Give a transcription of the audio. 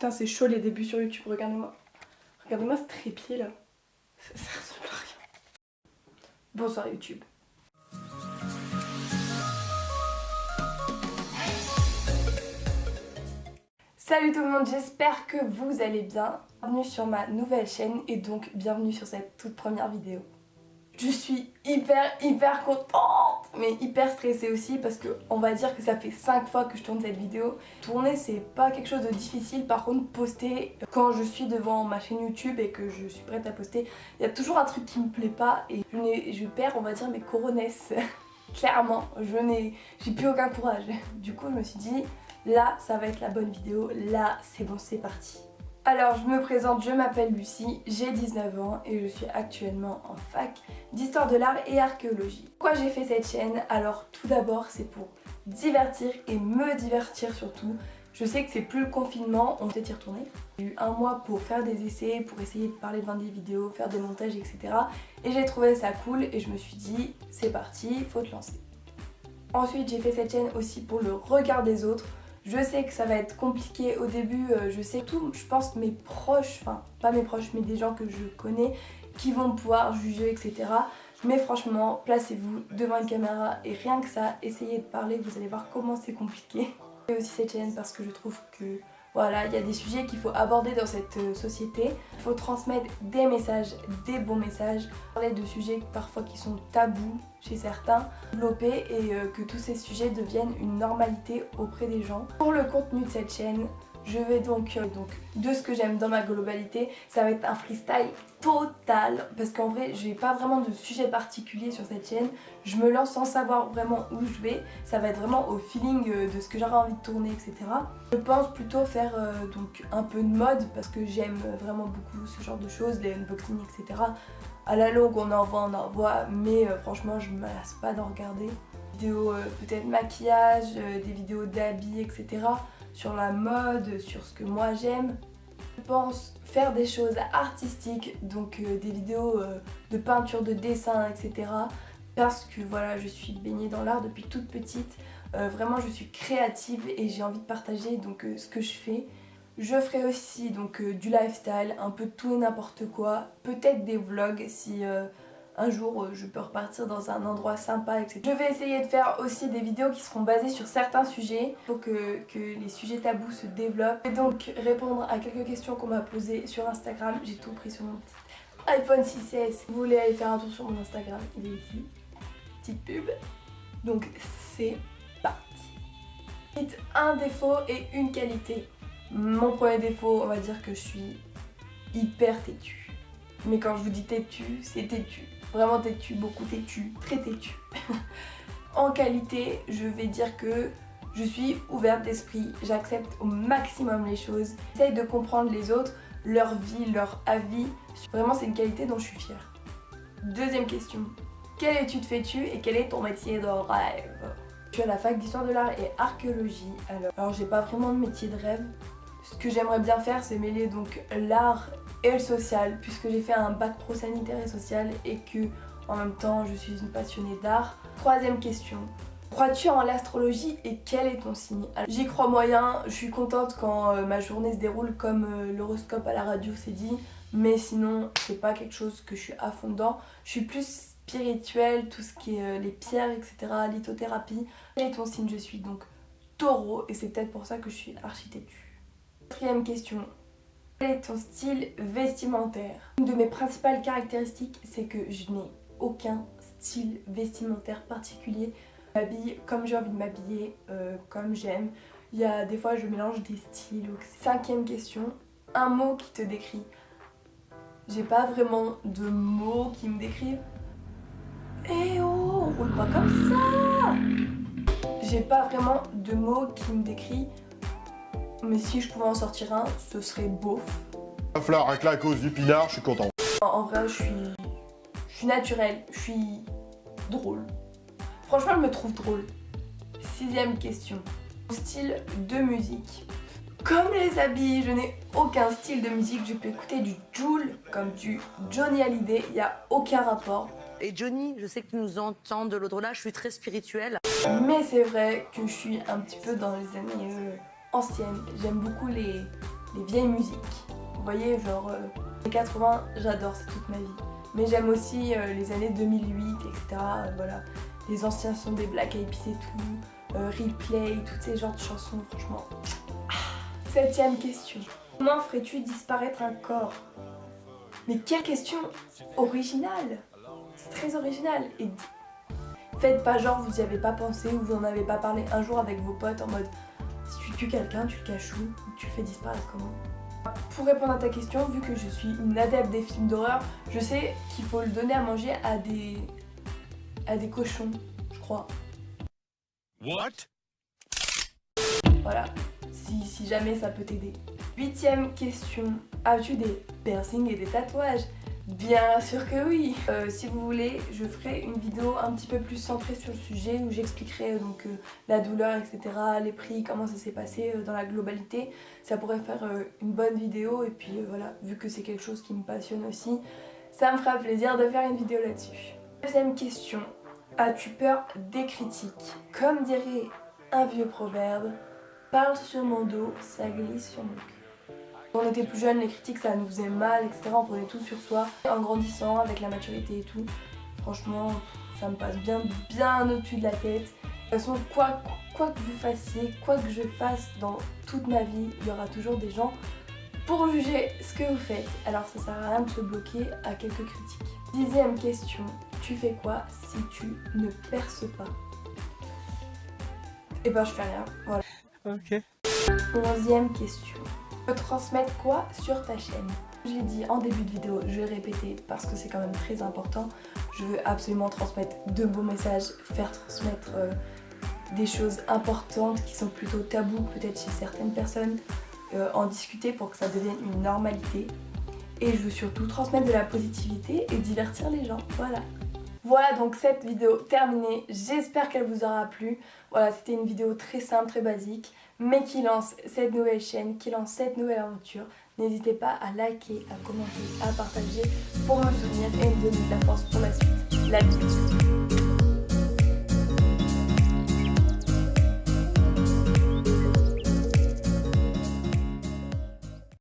Putain, c'est chaud les débuts sur YouTube, regardez-moi. Regardez-moi ce trépied là. Ça ressemble à rien. Bonsoir YouTube. Salut tout le monde, j'espère que vous allez bien. Bienvenue sur ma nouvelle chaîne et donc bienvenue sur cette toute première vidéo. Je suis hyper contente, mais hyper stressée aussi parce que on va dire que ça fait 5 fois que je tourne cette vidéo. Tourner c'est pas quelque chose de difficile, par contre poster quand je suis devant ma chaîne YouTube et que je suis prête à poster, il y a toujours un truc qui me plaît pas et je perds on va dire mes coronesses. Clairement, j'ai plus aucun courage. Du coup je me suis dit, là ça va être la bonne vidéo, là c'est bon, c'est parti. Alors je me présente, je m'appelle Lucie, j'ai 19 ans et je suis actuellement en fac d'histoire de l'art et archéologie. Pourquoi j'ai fait cette chaîne? Alors tout d'abord c'est pour divertir et me divertir surtout. Je sais que c'est plus le confinement, on peut y retourner. J'ai eu un mois pour faire des essais, pour essayer de parler devant des vidéos, faire des montages etc. Et j'ai trouvé ça cool et je me suis dit c'est parti, faut te lancer. Ensuite j'ai fait cette chaîne aussi pour le regard des autres. Je sais que ça va être compliqué au début, je sais tout, je pense mes proches, enfin pas mes proches mais des gens que je connais qui vont pouvoir juger etc. Mais franchement, placez-vous devant une caméra et rien que ça, essayez de parler, vous allez voir comment c'est compliqué. J'ai aussi cette chaîne parce que je trouve que voilà, il y a des sujets qu'il faut aborder dans cette société. Il faut transmettre des messages, des bons messages, parler de sujets parfois qui sont tabous chez certains, développer et que tous ces sujets deviennent une normalité auprès des gens. Pour le contenu de cette chaîne, je vais donc de ce que j'aime dans ma globalité, ça va être un freestyle total parce qu'en vrai j'ai pas vraiment de sujet particulier sur cette chaîne, je me lance sans savoir vraiment où je vais, ça va être vraiment au feeling de ce que j'aurai envie de tourner etc. Je pense plutôt faire donc un peu de mode parce que j'aime vraiment beaucoup ce genre de choses, les unboxings etc. À la longue on en voit mais franchement je me lasse pas d'en regarder. Des vidéos peut-être maquillage, des vidéos d'habits etc. Sur la mode, sur ce que moi j'aime. Je pense faire des choses artistiques, donc des vidéos de peinture, de dessin, etc. Parce que voilà, je suis baignée dans l'art depuis toute petite. Vraiment, je suis créative et j'ai envie de partager donc ce que je fais. Je ferai aussi donc du lifestyle, un peu tout et n'importe quoi. Peut-être des vlogs si un jour je peux repartir dans un endroit sympa etc. Je vais essayer de faire aussi des vidéos qui seront basées sur certains sujets pour que les sujets tabous se développent. Et donc répondre à quelques questions qu'on m'a posées sur Instagram. J'ai tout pris sur mon petit iPhone 6S. Si vous voulez aller faire un tour sur mon Instagram, il est ici. Petite pub. Donc c'est parti. Dites un défaut et une qualité. Mon premier défaut, on va dire que je suis hyper têtue. Mais quand je vous dis têtue, c'est têtue. Vraiment têtue, beaucoup têtue, très têtue. En qualité, je vais dire que je suis ouverte d'esprit, j'accepte au maximum les choses, j'essaye de comprendre les autres, leur vie, leur avis. Vraiment, c'est une qualité dont je suis fière. Deuxième question. Quelle étude fais-tu et quel est ton métier de rêve? Je suis à la fac d'histoire de l'art et archéologie. Alors j'ai pas vraiment de métier de rêve. Ce que j'aimerais bien faire, c'est mêler donc l'art et le social, puisque j'ai fait un bac pro sanitaire et social et que en même temps je suis une passionnée d'art. Troisième question. Crois-tu en l'astrologie et quel est ton signe? J'y crois moyen, je suis contente quand ma journée se déroule comme l'horoscope à la radio s'est dit, mais sinon c'est pas quelque chose que je suis à fond dedans. Je suis plus spirituelle, tout ce qui est les pierres etc, lithothérapie. Quel est ton signe? Je suis donc Taureau et c'est peut-être pour ça que je suis archi têtue. Quatrième question. Quel est ton style vestimentaire? Une de mes principales caractéristiques, c'est que je n'ai aucun style vestimentaire particulier. Je m'habille comme j'ai envie de m'habiller, comme j'aime. Il y a des fois je mélange des styles. Cinquième question. Un mot qui te décrit. J'ai pas vraiment de mots qui me décrivent. Eh oh, on roule pas comme ça! J'ai pas vraiment de mots qui me décrit. Mais si je pouvais en sortir un, ce serait beauf. Va falloir racler à cause du pinard, je suis content. En vrai, je suis naturelle, je suis drôle. Franchement, je me trouve drôle. Sixième question. Style de musique. Comme les habits, je n'ai aucun style de musique. Je peux écouter du Jul comme du Johnny Hallyday, il n'y a aucun rapport. Et Johnny, je sais que tu nous entends de l'au-delà, je suis très spirituelle. Mais c'est vrai que je suis un petit peu dans les années anciennes. J'aime beaucoup les les vieilles musiques. Vous voyez, genre les 80, j'adore, c'est toute ma vie. Mais j'aime aussi les années 2008, etc. Voilà, les anciens sons des Black Eyed Peas et tout, Replay, tous ces genres de chansons, franchement. 7ème question. Comment ferais-tu disparaître un corps? Mais quelle question originale! C'est très original. Et faites pas genre vous y avez pas pensé ou vous en avez pas parlé un jour avec vos potes en mode si tu tues quelqu'un, tu le caches où? Tu le fais disparaître comment? Pour répondre à ta question, vu que je suis une adepte des films d'horreur, je sais qu'il faut le donner à manger à des cochons, je crois. What? Voilà, si jamais ça peut t'aider. 8ème question, as-tu des piercings et des tatouages? Bien sûr que oui. Si vous voulez, je ferai une vidéo un petit peu plus centrée sur le sujet où j'expliquerai donc la douleur, etc., les prix, comment ça s'est passé dans la globalité. Ça pourrait faire une bonne vidéo et puis voilà, vu que c'est quelque chose qui me passionne aussi, ça me fera plaisir de faire une vidéo là-dessus. 2ème question, as-tu peur des critiques? Comme dirait un vieux proverbe, parle sur mon dos, ça glisse sur mon cul. Quand on était plus jeune, les critiques ça nous faisait mal, etc. On prenait tout sur soi. En grandissant, avec la maturité et tout, franchement, ça me passe bien au-dessus de la tête. De toute façon, quoi que vous fassiez, quoi que je fasse dans toute ma vie, il y aura toujours des gens pour juger ce que vous faites. Alors ça sert à rien de se bloquer à quelques critiques. 10ème question, tu fais quoi si tu ne perces pas? Eh ben je fais rien, voilà. Ok. 11ème question. Tu peux transmettre quoi sur ta chaîne? J'ai dit en début de vidéo, je vais répéter parce que c'est quand même très important. Je veux absolument transmettre de beaux messages, faire transmettre des choses importantes qui sont plutôt tabous peut-être chez certaines personnes, en discuter pour que ça devienne une normalité. Et je veux surtout transmettre de la positivité et divertir les gens, voilà. Voilà donc cette vidéo terminée, j'espère qu'elle vous aura plu. Voilà, c'était une vidéo très simple, très basique, mais qui lance cette nouvelle chaîne, qui lance cette nouvelle aventure. N'hésitez pas à liker, à commenter, à partager pour me soutenir et me donner de la force pour la suite. La bise.